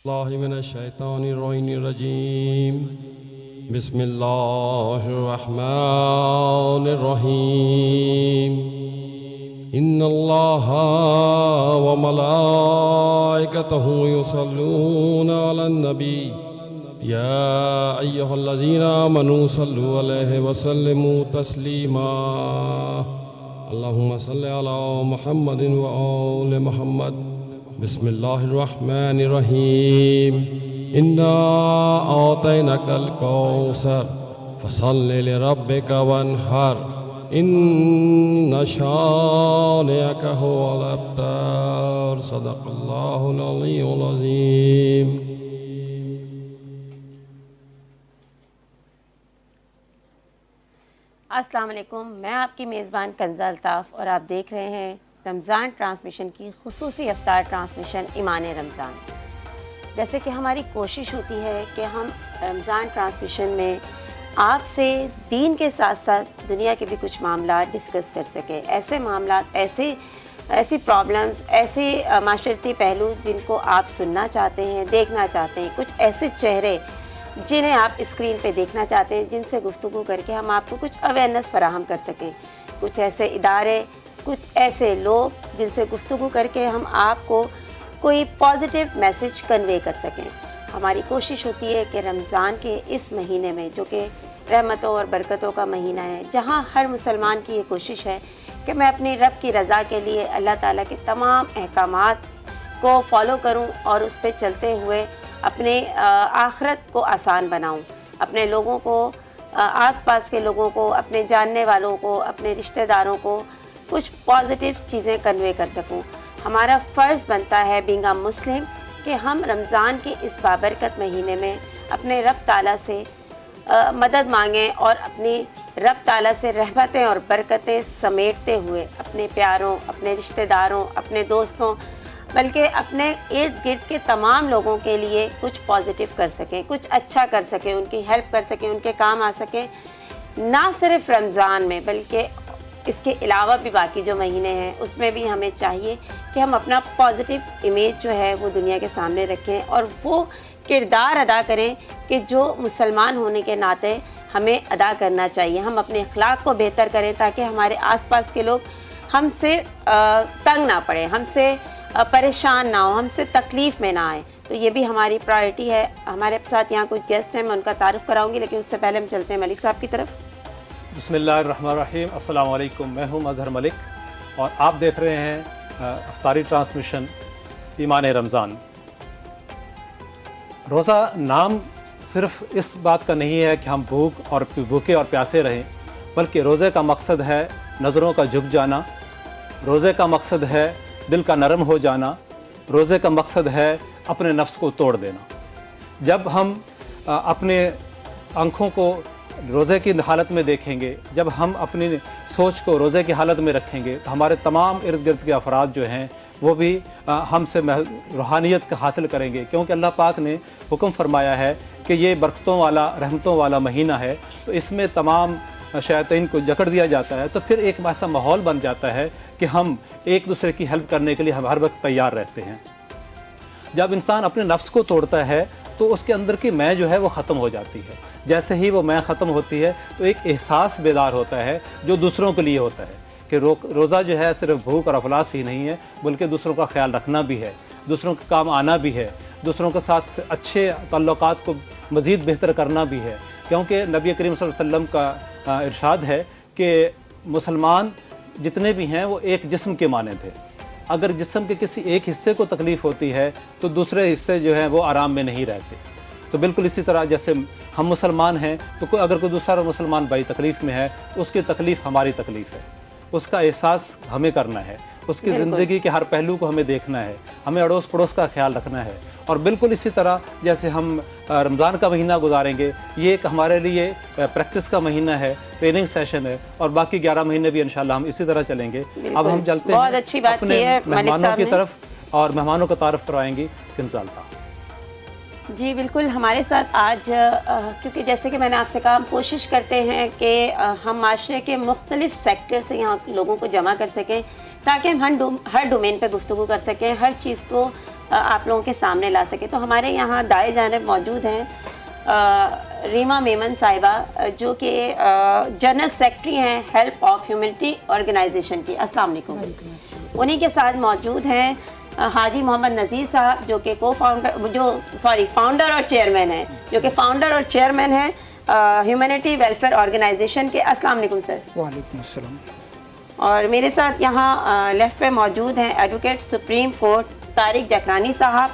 बिस्मिल्लाहिर्रहमानिर्रहीम बिस्मिल्लाहिर्रहमानिर्रहीम इन्नल्लाहा व मलाइकतहु युसल्लूना अलन नबी या अय्युहल्लज़ीना आमनू सल्लु अलैहि व सल्लिमू तस्लीमा अल्लाहुम्मा सल्लि अला मुहम्मदिन व आलि मुहम्मद बिस्मिल्लाहिर्रहमानिर्रहीम इन्ना आतैनाकल कौसर फसल्लि लिरब्बिका वन्हर इन्ना शानिअका हुवल अब्तर सदक़ल्लाहुल अलीयुल अज़ीम। अस्सलाम वालेकुम, मैं आपकी मेज़बान कंज़ा अल्ताफ़ और आप देख रहे हैं रमज़ान ट्रांसमिशन की खुसूसी इफ्तार ट्रांसमिशन ईमान रमज़ान। जैसे कि हमारी कोशिश होती है कि हम रमज़ान ट्रांसमिशन में आपसे दीन के साथ साथ दुनिया के भी कुछ मामला डिस्कस कर सकें। ऐसे मामला, ऐसी प्रॉब्लम्स, ऐसे माशरती पहलू जिनको आप सुनना चाहते हैं, देखना चाहते हैं, कुछ ऐसे चेहरे जिन्हें आप स्क्रीन पे देखना चाहते हैं, जिनसे गुफ्तगू करके हम आपको कुछ अवेयरनेस फराहम कर सकें। कुछ ऐसे इदारे, कुछ ऐसे लोग जिनसे गुफ्तगू करके हम आपको कोई पॉजिटिव मैसेज कन्वे कर सकें। हमारी कोशिश होती है कि रमज़ान के इस महीने में, जो कि रहमतों और बरकतों का महीना है, जहां हर मुसलमान की ये कोशिश है कि मैं अपनी रब की रज़ा के लिए अल्लाह ताला के तमाम अहकामात को फॉलो करूं और उस पर चलते हुए अपने आखिरत को आसान बनाऊं, अपने लोगों को, आसपास के लोगों को, अपने जानने वालों को, अपने रिश्तेदारों को कुछ पॉजिटिव चीज़ें कन्वे कर सकूं। हमारा फ़र्ज़ बनता है बीइंग अ मुस्लिम कि हम रमज़ान के इस बाबरकत महीने में अपने रब ताला से मदद मांगें और अपनी रब ताला से रहमतें और बरकतें समेटते हुए अपने प्यारों, अपने रिश्तेदारों, अपने दोस्तों, बल्कि अपने इर्द गिर्द के तमाम लोगों के लिए कुछ पॉजिटिव कर सकें, कुछ अच्छा कर सकें, उनकी हेल्प कर सकें, उनके काम आ सकें। ना सिर्फ रमज़ान में बल्कि इसके अलावा भी बाकी जो महीने हैं उसमें भी हमें चाहिए कि हम अपना पॉजिटिव इमेज जो है वो दुनिया के सामने रखें और वो किरदार अदा करें कि जो मुसलमान होने के नाते हमें अदा करना चाहिए। हम अपने अखलाक को बेहतर करें ताकि हमारे आसपास के लोग हमसे तंग ना पड़े, हमसे परेशान ना हो, हमसे तकलीफ़ में ना आए। तो ये भी हमारी प्रायोरिटी है। हमारे साथ यहाँ कुछ गेस्ट हैं, मैं उनका तारुफ कराऊंगी, लेकिन उससे पहले हम चलते हैं मलिक साहब की तरफ। बिस्मिल्लाहिर्रहमानिर्रहीम, अस्सलाम वालेकुम। मैं हूँ अज़हर मलिक और आप देख रहे हैं इफ्तारी ट्रांसमिशन ईमान रमज़ान। रोज़ा नाम सिर्फ इस बात का नहीं है कि हम भूखे और प्यासे रहें, बल्कि रोज़े का मकसद है नज़रों का झुक जाना, रोज़े का मकसद है दिल का नरम हो जाना, रोज़े का मकसद है अपने नफ्स को तोड़ देना। जब हम अपने आँखों को रोज़े की हालत में देखेंगे, जब हम अपनी सोच को रोज़े की हालत में रखेंगे, तो हमारे तमाम इर्द गिर्द के अफराद जो हैं वो भी हमसे रूहानियत का हासिल करेंगे, क्योंकि अल्लाह पाक ने हुक्म फरमाया है कि ये बरकतों वाला, रहमतों वाला महीना है, तो इसमें तमाम शैतान को जकड़ दिया जाता है। तो फिर एक ऐसा माहौल बन जाता है कि हम एक दूसरे की हेल्प करने के लिए हम हर वक्त तैयार रहते हैं। जब इंसान अपने नफ्स को तोड़ता है तो उसके अंदर की मैं जो है वो ख़त्म हो जाती है। जैसे ही वो मैं ख़त्म होती है तो एक एहसास बेदार होता है जो दूसरों के लिए होता है कि रोज़ा जो है सिर्फ भूख और अफलास ही नहीं है, बल्कि दूसरों का ख्याल रखना भी है, दूसरों के काम आना भी है, दूसरों के साथ अच्छे ताल्लुकात को मज़ीद बेहतर करना भी है। क्योंकि नबी करीम सल्लल्लाहु अलैहि वसल्लम का इरशाद है कि मुसलमान जितने भी हैं वो एक जिस्म के मानद थे। अगर जिस्म के किसी एक हिस्से को तकलीफ़ होती है तो दूसरे हिस्से जो हैं वो आराम में नहीं रहते। तो बिल्कुल इसी तरह जैसे हम मुसलमान हैं तो अगर कोई दूसरा मुसलमान भाई तकलीफ़ में है तो उसकी तकलीफ़ हमारी तकलीफ़ है, उसका एहसास हमें करना है, उसकी ज़िंदगी के हर पहलू को हमें देखना है, हमें अड़ोस पड़ोस का ख्याल रखना है। और बिल्कुल इसी तरह जैसे हम रमज़ान का महीना गुजारेंगे, ये एक हमारे लिए प्रैक्टिस का महीना है, ट्रेनिंग सेशन है, और बाकी 11 महीने भी इंशाल्लाह हम इसी तरह चलेंगे। अब हम चलते हैं अपने मेहमानों की तरफ और मेहमानों का तारुफ करवाएंगी कंज़ा अल्ताफ़। जी बिल्कुल, हमारे साथ आज क्योंकि जैसे कि मैंने आपसे कहा, हम कोशिश करते हैं कि हम माशरे के मुख्तलिफ सेक्टर से यहाँ लोगों को जमा कर सकें ताकि हम हर डोमेन पे गुफ्तगू कर सकें, हर चीज़ को आप लोगों के सामने ला सके। तो हमारे यहाँ दाएं जानिब मौजूद हैं रीमा मेमन साहिबा, जो कि जनरल सेक्रेटरी हैं हेल्प ऑफ ह्यूमैनिटी ऑर्गेनाइजेशन की। अस्सलाम वालेकुम। उन्हीं के साथ मौजूद हैं हाजी मोहम्मद नज़ीर साहब, जो कि फाउंडर और चेयरमैन हैं, जो कि फाउंडर और चेयरमैन हैं ह्यूमैनिटी वेलफेयर ऑर्गेनाइजेशन के। अस्सलाम वालेकुम सर। वालेकुम अस्सलाम। और मेरे साथ यहाँ लेफ़्ट पे मौजूद हैं advocate supreme court Tariq Jakrani साहब,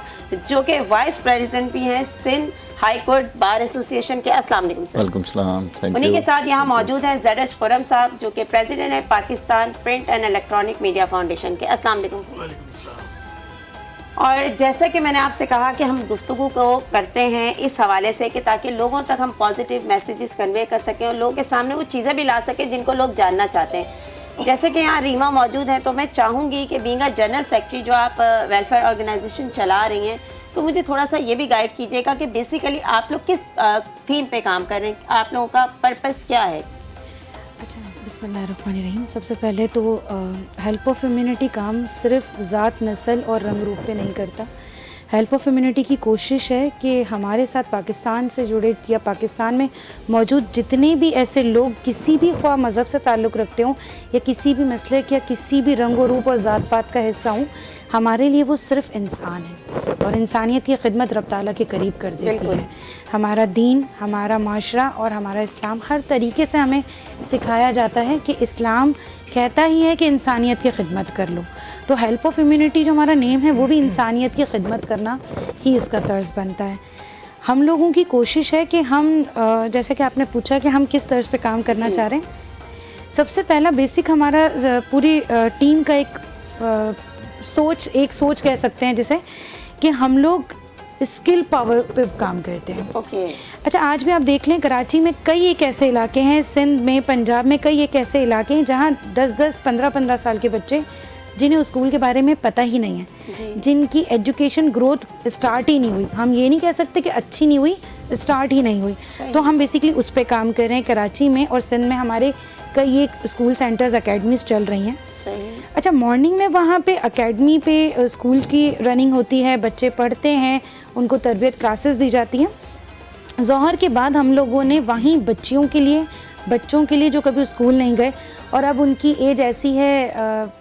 जो कि वाइस प्रेसिडेंट भी हैं Sindh high court bar association के। अस्सलाम वालेकुम सर। वालेकुम सलाम। थैंक उन्हीं यू। के साथ यहाँ मौजूद हैं ज़ेडएच खुरम साहब, जो कि प्रेसिडेंट हैं Pakistan print and electronic media foundation के। अस्सलाम वालेकुम। और जैसा कि मैंने आपसे कहा कि हम गुफ्तगू को करते हैं इस हवाले से कि ताकि लोगों तक हम पॉजिटिव मैसेजेस कन्वे कर सकें और लोगों के सामने वो चीज़ें भी ला सकें जिनको लोग जानना चाहते हैं। जैसे कि यहाँ रीमा मौजूद हैं, तो मैं चाहूँगी कि बीइंग अ जनरल सेक्रेटरी जो आप वेलफेयर ऑर्गेनाइजेशन चला रही हैं, तो मुझे थोड़ा सा ये भी गाइड कीजिएगा कि बेसिकली आप लोग किस थीम पे काम कर रहे हैं, आप लोगों का पर्पस क्या है। अच्छा, बिस्मिल्लाहिर्रहमानिर्रहीम। सबसे पहले तो हेल्प ऑफ ह्यूमैनिटी काम सिर्फ ज़ात, नस्ल और रंग रूप पे नहीं करता। हेल्प ऑफ ह्यूमैनिटी की कोशिश है कि हमारे साथ पाकिस्तान से जुड़े या पाकिस्तान में मौजूद जितने भी ऐसे लोग किसी भी ख्वाह मज़हब से ताल्लुक़ रखते हों या किसी भी मसलक या किसी भी रंग व रूप और ज़ात पात का हिस्सा हों, हमारे लिए वो सिर्फ़ इंसान है और इंसानियत की खिदमत रब ताला के करीब कर देती है। हमारा दीन, हमारा माशरा और हमारा इस्लाम हर तरीके से हमें सिखाया जाता है कि इस्लाम कहता ही है कि इंसानियत की खिदमत कर लो। तो हेल्प ऑफ ह्यूमैनिटी जो हमारा नेम है वो भी इंसानियत की खिदमत करना ही इसका तर्ज बनता है। हम लोगों की कोशिश है कि हम जैसे कि आपने पूछा कि हम किस तर्ज पे काम करना चाह रहे हैं। सबसे पहला बेसिक हमारा पूरी टीम का एक सोच कह सकते हैं जिसे कि हम लोग स्किल पावर पे काम करते हैं। ओके। अच्छा, आज भी आप देख लें कराची में कई एक ऐसे इलाके हैं, सिंध में, पंजाब में कई एक ऐसे इलाके हैं जहाँ 10-10, 15-15 साल के बच्चे जिन्हें स्कूल के बारे में पता ही नहीं है, जिनकी एजुकेशन ग्रोथ स्टार्ट ही नहीं हुई। हम ये नहीं कह सकते कि अच्छी नहीं हुई, स्टार्ट ही नहीं हुई। तो हम बेसिकली उस पर काम कर रहे हैं। कराची में और सिंध में हमारे कई एक स्कूल सेंटर्स अकेडमीज चल रही हैं। अच्छा, मॉर्निंग में वहाँ पे एकेडमी पे स्कूल की रनिंग होती है, बच्चे पढ़ते हैं, उनको तरबियत क्लासेस दी जाती हैं। ज़ोहर के बाद हम लोगों ने वहीं बच्चों के लिए जो कभी स्कूल नहीं गए और अब उनकी एज ऐसी है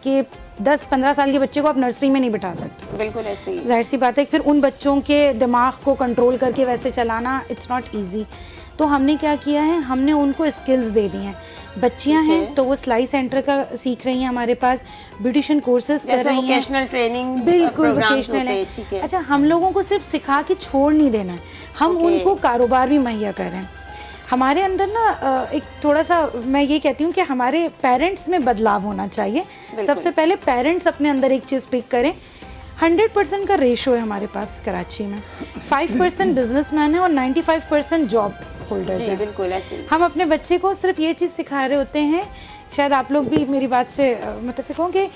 कि 10-15 साल के बच्चे को आप नर्सरी में नहीं बिठा सकते। बिल्कुल ऐसे ही। जाहिर सी बात है, फिर उन बच्चों के दिमाग को कंट्रोल करके वैसे चलाना इट्स नॉट ईजी। तो हमने क्या किया है, हमने उनको स्किल्स दे दी हैं। बच्चियां हैं तो वो सिलाई सेंटर का सीख रही हैं, हमारे पास ब्यूटिशियन कोर्सेज कर रही हैं, वोकेशनल ट्रेनिंग बिल्कुल वोकेशनल है। अच्छा, हम लोगों को सिर्फ सिखा के छोड़ नहीं देना है, हम उनको कारोबार भी मुहैया कर रहे हैं। हमारे अंदर ना एक थोड़ा सा मैं ये कहती हूँ कि हमारे पेरेंट्स में बदलाव होना चाहिए। सबसे पहले पेरेंट्स अपने अंदर एक चीज़ पिक करें। 100% का रेशो है हमारे पास कराची में, 5% बिजनेसमैन है और 95% जॉब होल्डर्स हैं। बिल्कुल ऐसे। हम अपने बच्चे को सिर्फ ये चीज़ सिखा रहे होते हैं, शायद आप लोग भी मेरी बात से मुत्तफ़िक़ हों कि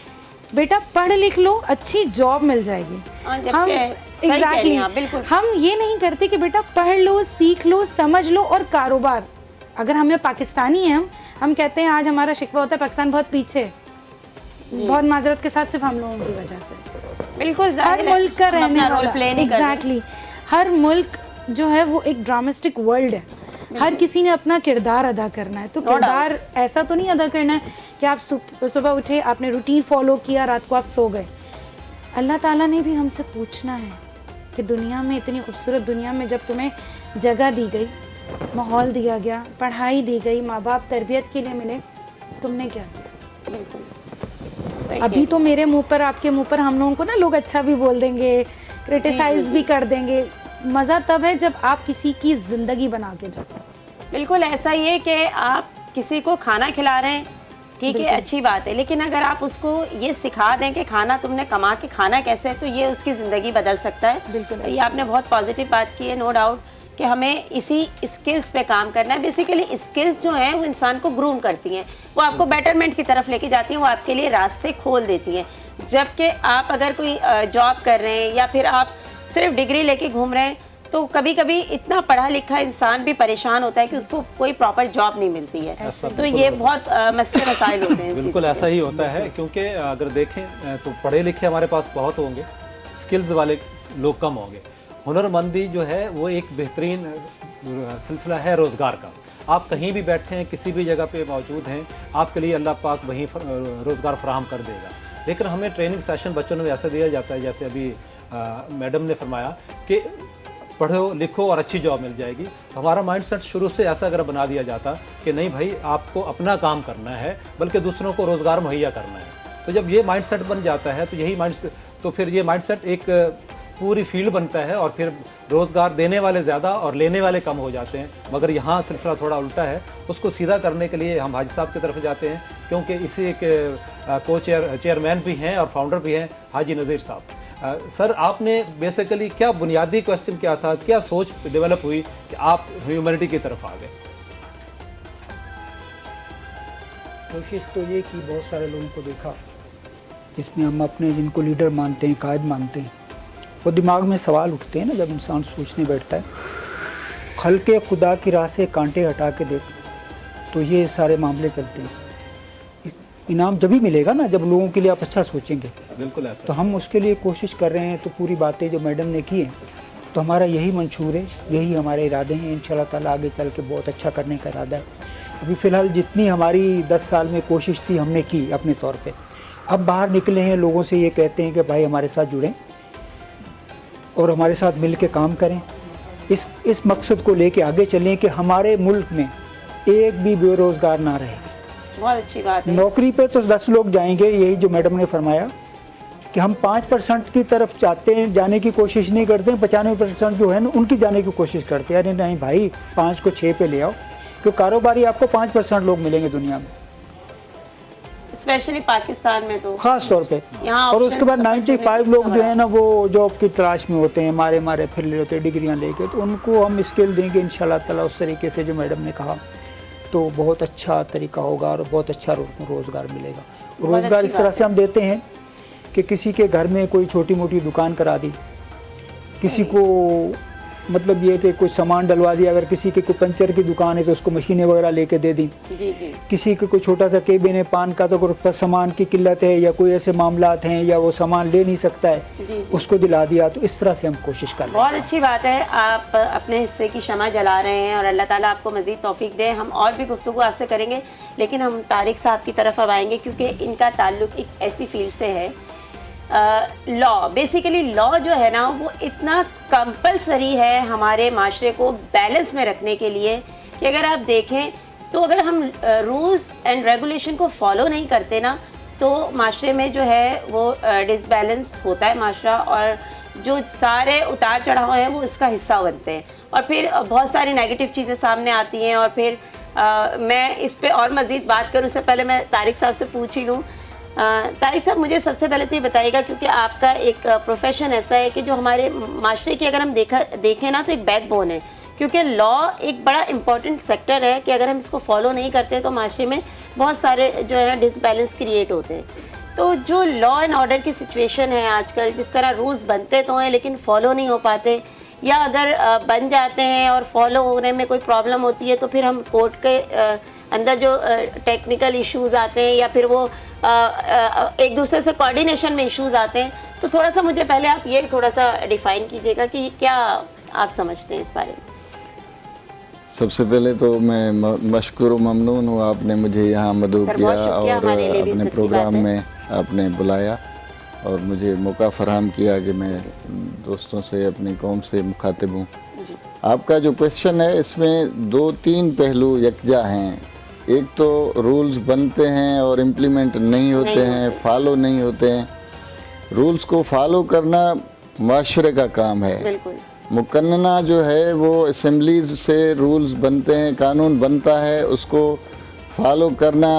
बेटा पढ़ लिख लो, अच्छी जॉब मिल जाएगी। हम एग्जैक्टली हम ये नहीं करते कि बेटा पढ़ लो, सीख लो, समझ लो और कारोबार। अगर हमें पाकिस्तानी हैं, हम कहते हैं आज हमारा शिकवा होता है पाकिस्तान बहुत पीछे, बहुत माजरत के साथ सिर्फ हम लोगों की वजह से। बिल्कुल, हर मुल्क का रहने वाला एग्जैक्टली हर मुल्क जो है वो एक ड्रामेस्टिक वर्ल्ड है। हर किसी ने अपना किरदार अदा करना है। तो किरदार ऐसा तो नहीं अदा करना है कि आप सुबह उठे, आपने रूटीन फॉलो किया, रात को आप सो गए। अल्लाह ताला ने भी हमसे पूछना है कि दुनिया में, इतनी खूबसूरत दुनिया में जब तुम्हें जगह दी गई, माहौल दिया गया, पढ़ाई दी गई, माँ बाप तरबियत के लिए मिले, तुमने क्या किया? बिल्कुल। अभी तो मेरे मुंह पर, आपके मुंह पर हम लोगों को ना लोग अच्छा भी बोल देंगे, क्रिटिसाइज भी कर देंगे। मज़ा तब है जब आप किसी की ज़िंदगी बना के जाओ। बिल्कुल ऐसा ही है कि आप किसी को खाना खिला रहे हैं, ठीक है, अच्छी बात है, लेकिन अगर आप उसको ये सिखा दें कि खाना तुमने कमा के खाना कैसे है, तो ये उसकी ज़िंदगी बदल सकता है। बिल्कुल, ये आपने बहुत पॉजिटिव बात की है, नो डाउट कि हमें इसी स्किल्स पे काम करना है। बेसिकली स्किल्स जो हैं वो इंसान को ग्रूम करती हैं, वो आपको बेटरमेंट की तरफ लेके जाती हैं, वो आपके लिए रास्ते खोल देती हैं। जबकि आप अगर कोई जॉब कर रहे हैं या फिर आप सिर्फ डिग्री लेके घूम रहे हैं, तो कभी कभी इतना पढ़ा लिखा इंसान भी परेशान होता है कि उसको कोई प्रॉपर जॉब नहीं मिलती है। तो ये बहुत मसले मसाइल होते हैं। बिल्कुल ऐसा ही होता है, क्योंकि अगर देखें तो पढ़े लिखे हमारे पास बहुत होंगे, स्किल्स वाले लोग कम होंगे। हुनरमंदी जो है वो एक बेहतरीन सिलसिला है रोज़गार का। आप कहीं भी बैठे हैं, किसी भी जगह पे मौजूद हैं, आपके लिए अल्लाह पाक वहीं रोज़गार फराहम कर देगा। लेकिन हमें ट्रेनिंग सेशन बच्चों में ऐसा दिया जाता है, जैसे अभी मैडम ने फरमाया कि पढ़ो लिखो और अच्छी जॉब मिल जाएगी। तो हमारा माइंडसेट शुरू से ऐसा अगर बना दिया जाता कि नहीं भाई आपको अपना काम करना है, बल्कि दूसरों को रोज़गार मुहैया करना है। तो जब ये माइंडसेट बन जाता है तो यही माइंडसेट, तो फिर ये माइंडसेट एक पूरी फील्ड बनता है और फिर रोज़गार देने वाले ज़्यादा और लेने वाले कम हो जाते हैं। मगर यहाँ सिलसिला थोड़ा उल्टा है। उसको सीधा करने के लिए हम हाजी साहब की तरफ जाते हैं, क्योंकि इसी के चेयरमैन भी हैं और फाउंडर भी हैं हाजी नज़ीर साहब। सर, आपने बेसिकली क्या बुनियादी क्वेश्चन क्या था, क्या सोच डेवलप हुई कि आप ह्यूमैनिटी की तरफ आ गए? कोशिश तो ये कि बहुत सारे लोगों को देखा, इसमें हम अपने जिनको लीडर मानते हैं, कायद मानते हैं, वो दिमाग में सवाल उठते हैं ना जब इंसान सोचने बैठता है। खल्के खुदा की राह से कांटे हटा के देख, तो ये सारे मामले चलते हैं। इनाम जब ही मिलेगा ना जब लोगों के लिए आप अच्छा सोचेंगे। बिल्कुल ऐसा। तो हम उसके लिए कोशिश कर रहे हैं। तो पूरी बातें जो मैडम ने की हैं, तो हमारा यही मंशूर है, यही हमारे इरादे हैं। इंशाल्लाह ताला आगे चल के बहुत अच्छा करने का इरादा है। अभी फ़िलहाल जितनी हमारी 10 साल में कोशिश थी हमने की अपने तौर पे। अब बाहर निकले हैं, लोगों से ये कहते हैं कि भाई हमारे साथ जुड़ें और हमारे साथ मिल के काम करें। इस मकसद को लेके आगे चलें कि हमारे मुल्क में एक भी बेरोज़गार ना रहे। बहुत अच्छी बात है। नौकरी पे तो 10 लोग जाएंगे, यही जो मैडम ने फरमाया कि हम 5% की तरफ चाहते हैं, जाने की कोशिश नहीं करते हैं। 95% जो है ना उनकी जाने की कोशिश करते हैं। अरे नहीं भाई, 5 को 6 पे ले आओ, क्योंकि कारोबारी आपको 5% लोग मिलेंगे दुनिया में, स्पेशली पाकिस्तान में तो ख़ास तौर पे। यहाँ और उसके बाद options 95 लोग जो है ना वो जॉब की तलाश में होते हैं, मारे मारे फिर ले होते हैं डिग्रियाँ लेके। तो उनको हम स्किल देंगे इंशाल्लाह ताला उस तरीके से जो मैडम ने कहा, तो बहुत अच्छा तरीका होगा और बहुत अच्छा रोज़गार मिलेगा। रोज़गार इस तरह से हम देते हैं कि किसी के घर में कोई छोटी मोटी दुकान करा दी, किसी को मतलब ये कि कोई सामान डलवा दिया। अगर किसी के कोई पंचर की दुकान है तो उसको मशीनें वगैरह लेके दे दी। जी जी। किसी के कोई छोटा सा केबिन है पान का, तो अगर सामान की किल्लत है या कोई ऐसे मामलात हैं या वो सामान ले नहीं सकता है, जी। उसको दिला दिया। तो इस तरह से हम कोशिश कर रहे हैं। बहुत अच्छी बात है, आप अपने हिस्से की शमा जला रहे हैं और अल्लाह ताला आपको मज़ीद तौफीक दे। हम और भी गुफ्तगू आपसे करेंगे, लेकिन हम तारिक साहब की तरफ अब आएंगे, क्योंकि इनका ताल्लुक एक ऐसी फील्ड से है, लॉ। बेसिकली लॉ जो है ना वो इतना कंपलसरी है हमारे माशरे को बैलेंस में रखने के लिए कि अगर आप देखें तो अगर हम रूल्स एंड रेगुलेशन को फॉलो नहीं करते ना, तो माशरे में जो है वो डिसबैलेंस होता है माशरा, और जो सारे उतार चढ़ाव हैं वो इसका हिस्सा बनते हैं और फिर बहुत सारी नेगेटिव चीज़ें सामने आती हैं। और फिर मैं इस पे और मज़ीद बात करूँ उससे पहले मैं तारिक साहब से पूछ ही लूँ। तारिक साहब, मुझे सबसे पहले तो ये बताइएगा, क्योंकि आपका एक प्रोफेशन ऐसा है कि जो हमारे माशरे की अगर हम देखें ना तो एक बैकबोन है, क्योंकि लॉ एक बड़ा इंपॉर्टेंट सेक्टर है कि अगर हम इसको फॉलो नहीं करते तो माशरे में बहुत सारे जो है ना डिसबैलेंस क्रिएट होते हैं। तो जो लॉ एंड ऑर्डर की सिचुएशन है आजकल, जिस तरह रूल्स बनते तो हैं लेकिन फॉलो नहीं हो पाते, या अगर बन जाते हैं और फॉलो होने में कोई प्रॉब्लम होती है तो फिर हम कोर्ट के अंदर जो टेक्निकल इश्यूज आते हैं या फिर वो एक दूसरे से कोऑर्डिनेशन में इश्यूज आते हैं, तो थोड़ा सा मुझे पहले आप ये थोड़ा सा डिफाइन कीजिएगा कि क्या आप समझते हैं इस बारे में। सबसे पहले तो मैं मशकूर व ममनून हूँ, आपने मुझे यहाँ मदऊ किया और अपने प्रोग्राम में आपने बुलाया और मुझे मौका फराहम किया कि मैं दोस्तों से अपनी कौम से मुखातिब हूँ। आपका जो क्वेश्चन है इसमें 2-3 पहलू यकजा हैं। एक तो रूल्स बनते हैं और इम्प्लीमेंट नहीं होते हैं, फॉलो नहीं होते हैं। रूल्स को फॉलो करना माशरे का काम है। बिल्कुल। मुकन्ना जो है वो असम्बलीज से रूल्स बनते हैं, कानून बनता है, उसको फॉलो करना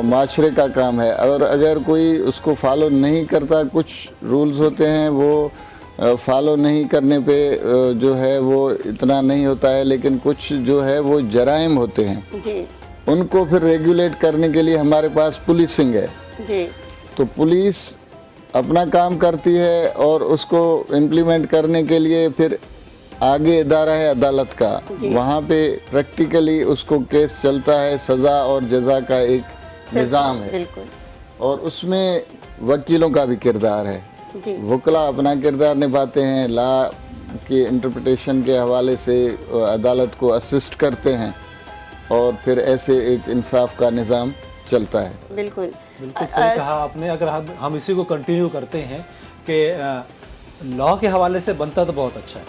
माशरे का काम है। और अगर कोई उसको फॉलो नहीं करता, कुछ रूल्स होते हैं वो फॉलो नहीं करने पे जो है वो इतना नहीं होता है, लेकिन कुछ जो है वो जराइम होते हैं जी। उनको फिर रेगुलेट करने के लिए हमारे पास पुलिसिंग है जी। तो पुलिस अपना काम करती है और उसको इम्प्लीमेंट करने के लिए फिर आगे इदारा है अदालत का, वहाँ पे प्रैक्टिकली उसको केस चलता है, सज़ा और जज़ा का एक निज़ाम है बिल्कुल। और उसमें वकीलों का भी किरदार है। जी। वकला अपना किरदार निभाते हैं, लॉ के इंटरप्रिटेशन के हवाले से अदालत को असिस्ट करते हैं और फिर ऐसे एक इंसाफ का निज़ाम चलता है। बिल्कुल बिल्कुल सही कहा आपने। अगर हम इसी को कंटिन्यू करते हैं कि लॉ के हवाले से बनता तो बहुत अच्छा है,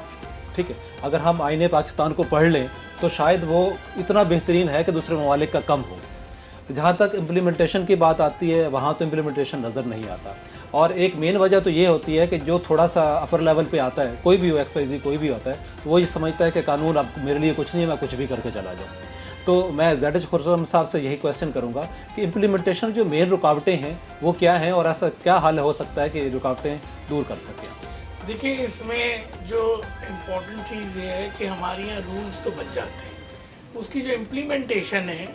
ठीक है। अगर हम आईने पाकिस्तान को पढ़ लें तो शायद वो इतना बेहतरीन है कि दूसरे ममालिक का कम हो। जहाँ तक इम्प्लीमेंटेशन की बात आती है वहाँ तो इम्प्लीमेंटेशन नज़र नहीं आता, और एक मेन वजह तो ये होती है कि जो थोड़ा सा अपर लेवल पे आता है, कोई भी हो, XYZ कोई भी होता है, तो वो ये समझता है कि कानून अब मेरे लिए कुछ नहीं है, मैं कुछ भी करके चला जाऊँ। तो मैं ZH खुर्रम साहब से यही क्वेश्चन करूँगा कि इम्प्लीमेंटेशन जो मेन रुकावटें हैं वो क्या हैं और ऐसा क्या हल हो सकता है कि रुकावटें दूर कर सकें। देखिए, इसमें जो इम्पोर्टेंट चीज़ ये है कि हमारे यहाँ रूल्स तो बन जाते हैं, उसकी जो इम्प्लीमेंटेशन है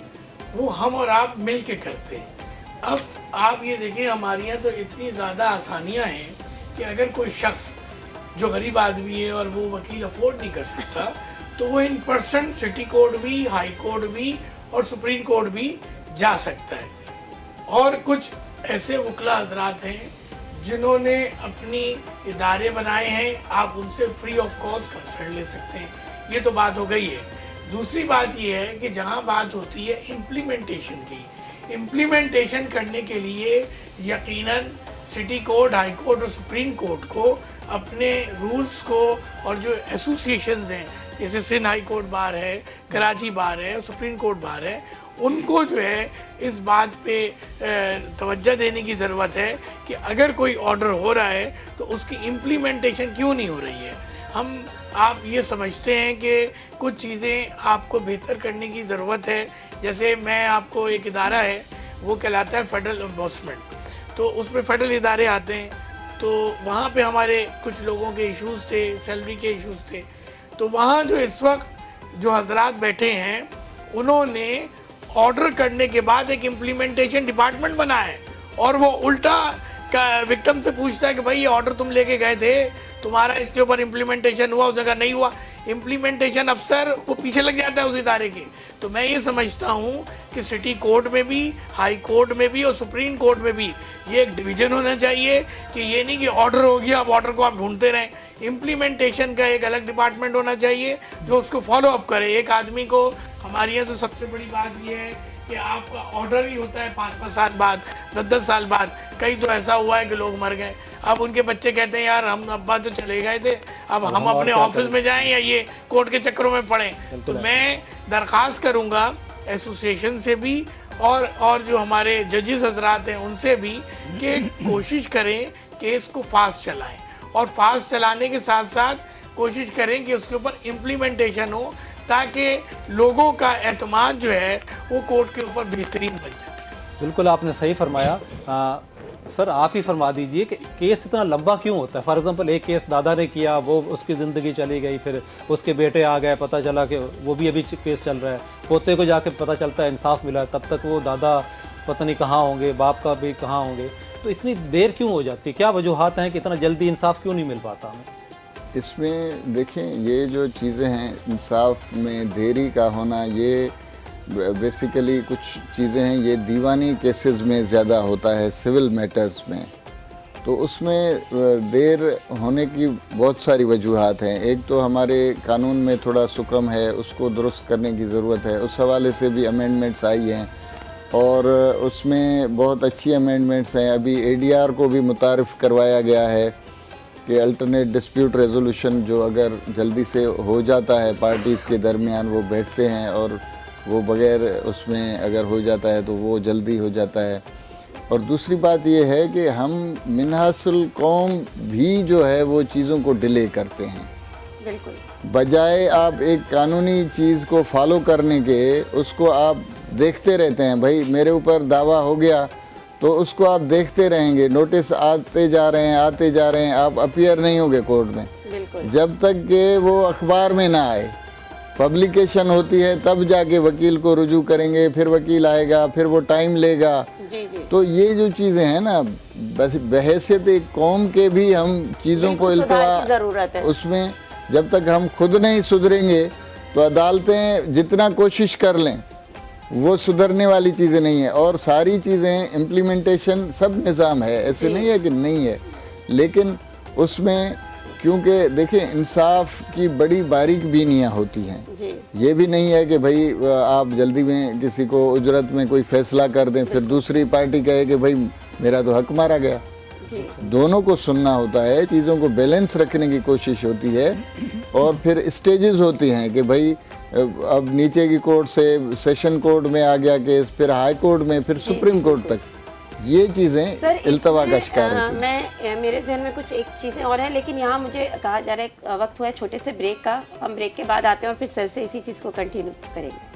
वो हम और आप मिल के करते हैं। अब आप ये देखिए, हमारे यहाँ तो इतनी ज़्यादा आसानियाँ हैं कि अगर कोई शख्स जो गरीब आदमी है और वो वकील अफोर्ड नहीं कर सकता, तो वो इन % सिटी कोर्ट भी, हाई कोर्ट भी और सुप्रीम कोर्ट भी जा सकता है। और कुछ ऐसे वकला हजरात हैं जिन्होंने अपनी इदारे बनाए हैं, आप उनसे फ्री ऑफ कॉस्ट कंसल्ट ले सकते हैं। ये तो बात हो गई है। दूसरी बात ये है कि जहाँ बात होती है इम्प्लीमेंटेशन की, इम्प्लीमेंटेशन करने के लिए यकीनन सिटी कोर्ट, हाई कोर्ट और सुप्रीम कोर्ट को अपने रूल्स को, और जो एसोसिएशंस हैं जैसे सिंध हाई कोर्ट बार है, कराची बार है, सुप्रीम कोर्ट बार है, उनको जो है इस बात पे तवज्जो देने की ज़रूरत है कि अगर कोई ऑर्डर हो रहा है तो उसकी इम्प्लीमेंटेशन क्यों नहीं हो रही है। आप ये समझते हैं कि कुछ चीज़ें आपको बेहतर करने की ज़रूरत है। जैसे मैं आपको एक इदारा है वो कहलाता है फेडरल एम्बॉसमेंट, तो उसमें फेडरल इदारे आते हैं, तो वहाँ पे हमारे कुछ लोगों के इश्यूज़ थे, सैलरी के इश्यूज़ थे। तो वहाँ जो इस वक्त जो हजरात बैठे हैं उन्होंने ऑर्डर करने के बाद एक इम्प्लीमेंटेशन डिपार्टमेंट बनाया है, और वो उल्टा विक्टिम से पूछता है कि भाई ये ऑर्डर तुम लेके गए थे, तुम्हारा इसके ऊपर इम्प्लीमेंटेशन हुआ? उसने कहा नहीं हुआ। इम्प्लीमेंटेशन अफसर वो पीछे लग जाता है उस इदारे के। तो मैं ये समझता हूँ कि सिटी कोर्ट में भी, हाई कोर्ट में भी और सुप्रीम कोर्ट में भी ये एक डिवीज़न होना चाहिए कि ये नहीं कि ऑर्डर हो गया अब ऑर्डर को आप ढूंढते रहें। इम्प्लीमेंटेशन का एक अलग डिपार्टमेंट होना चाहिए जो उसको फॉलो अप करे। एक आदमी को, हमारे यहाँ तो सबसे बड़ी बात ये है कि आपका ऑर्डर ही होता है 5-5 साल बाद, 10-10 साल बाद। कई तो ऐसा हुआ है कि लोग मर गए, अब उनके बच्चे कहते हैं यार हम अब्बा तो चले गए थे, अब हम अपने ऑफिस में जाएं या ये कोर्ट के चक्करों में पड़ें। तो मैं दरख्वास्त करूंगा एसोसिएशन से भी और जो हमारे जजेस हजरात हैं उनसे भी कि कोशिश करें केस को फास्ट चलाएं, और फास्ट चलाने के साथ साथ कोशिश करें कि उसके ऊपर इम्प्लीमेंटेशन हो, ताकि लोगों का एतमाद जो है वो कोर्ट के ऊपर बेहतरीन बन जाए। बिल्कुल आपने सही फरमाया। सर आप ही फरमा दीजिए कि केस इतना लंबा क्यों होता है? फॉर एग्जांपल एक केस दादा ने किया, वो उसकी ज़िंदगी चली गई, फिर उसके बेटे आ गए, पता चला कि वो भी अभी केस चल रहा है, पोते को जाके पता चलता है इंसाफ मिला, तब तक वो दादा पता नहीं कहाँ होंगे, बाप का भी कहाँ होंगे। तो इतनी देर क्यों हो जाती है? क्या वजूहात हैं कि इतना जल्दी इंसाफ क्यों नहीं मिल पाता हमें? इसमें देखें, ये जो चीज़ें हैं इंसाफ में देरी का होना, ये बेसिकली कुछ चीज़ें हैं ये दीवानी केसेस में ज़्यादा होता है, सिविल मैटर्स में। तो उसमें देर होने की बहुत सारी वजूहात हैं। एक तो हमारे कानून में थोड़ा सुकम है, उसको दुरुस्त करने की ज़रूरत है। उस हवाले से भी अमेंडमेंट्स आई हैं और उसमें बहुत अच्छी अमेंडमेंट्स हैं। अभी ADR को भी मुतारिफ़ करवाया गया है कि अल्टरनेट डिस्प्यूट रेजोल्यूशन जो अगर जल्दी से हो जाता है, पार्टीज़ के दरमियान वो बैठते हैं और वो बग़ैर उसमें अगर हो जाता है तो वो जल्दी हो जाता है। और दूसरी बात ये है कि हम मिनहासुल कौम भी जो है वो चीज़ों को डिले करते हैं। बिल्कुल। बजाय आप एक कानूनी चीज़ को फॉलो करने के, उसको आप देखते रहते हैं। भाई मेरे ऊपर दावा हो गया तो उसको आप देखते रहेंगे, नोटिस आते जा रहे हैं, आप अपीयर नहीं होंगे कोर्ट में जब तक कि वो अखबार में ना आए। पब्लिकेशन होती है तब जाके वकील को रुजू करेंगे, फिर वकील आएगा, फिर वो टाइम लेगा। तो ये जो चीज़ें हैं ना, बस बहैसियत एक कौम के भी हम चीज़ों को इल्तवा, उसमें जब तक हम खुद नहीं सुधरेंगे तो अदालतें जितना कोशिश कर लें वो सुधरने वाली चीज़ें नहीं है। और सारी चीज़ें इम्प्लीमेंटेशन सब निज़ाम है, ऐसे नहीं है कि नहीं है। लेकिन उसमें क्योंकि देखिए इंसाफ की बड़ी बारीक बीनियाँ होती हैं। जी। ये भी नहीं है कि भाई आप जल्दी में किसी को उजरत में कोई फैसला कर दें, फिर दूसरी पार्टी कहे कि भाई मेरा तो हक मारा गया। जी। दोनों को सुनना होता है, चीज़ों को बैलेंस रखने की कोशिश होती है, और फिर स्टेजेस होती हैं कि भाई अब नीचे की कोर्ट से सेशन कोर्ट में आ गया केस, फिर हाई कोर्ट में, फिर सुप्रीम कोर्ट तक, ये चीज़ें इल्तवा का शिकार होती हैं। मेरे ध्यान में कुछ एक चीज़ें और हैं, लेकिन यहाँ मुझे कहा जा रहा है वक्त हुआ है छोटे से ब्रेक का, हम ब्रेक के बाद आते हैं और फिर सर से इसी चीज़ को कंटिन्यू करेंगे।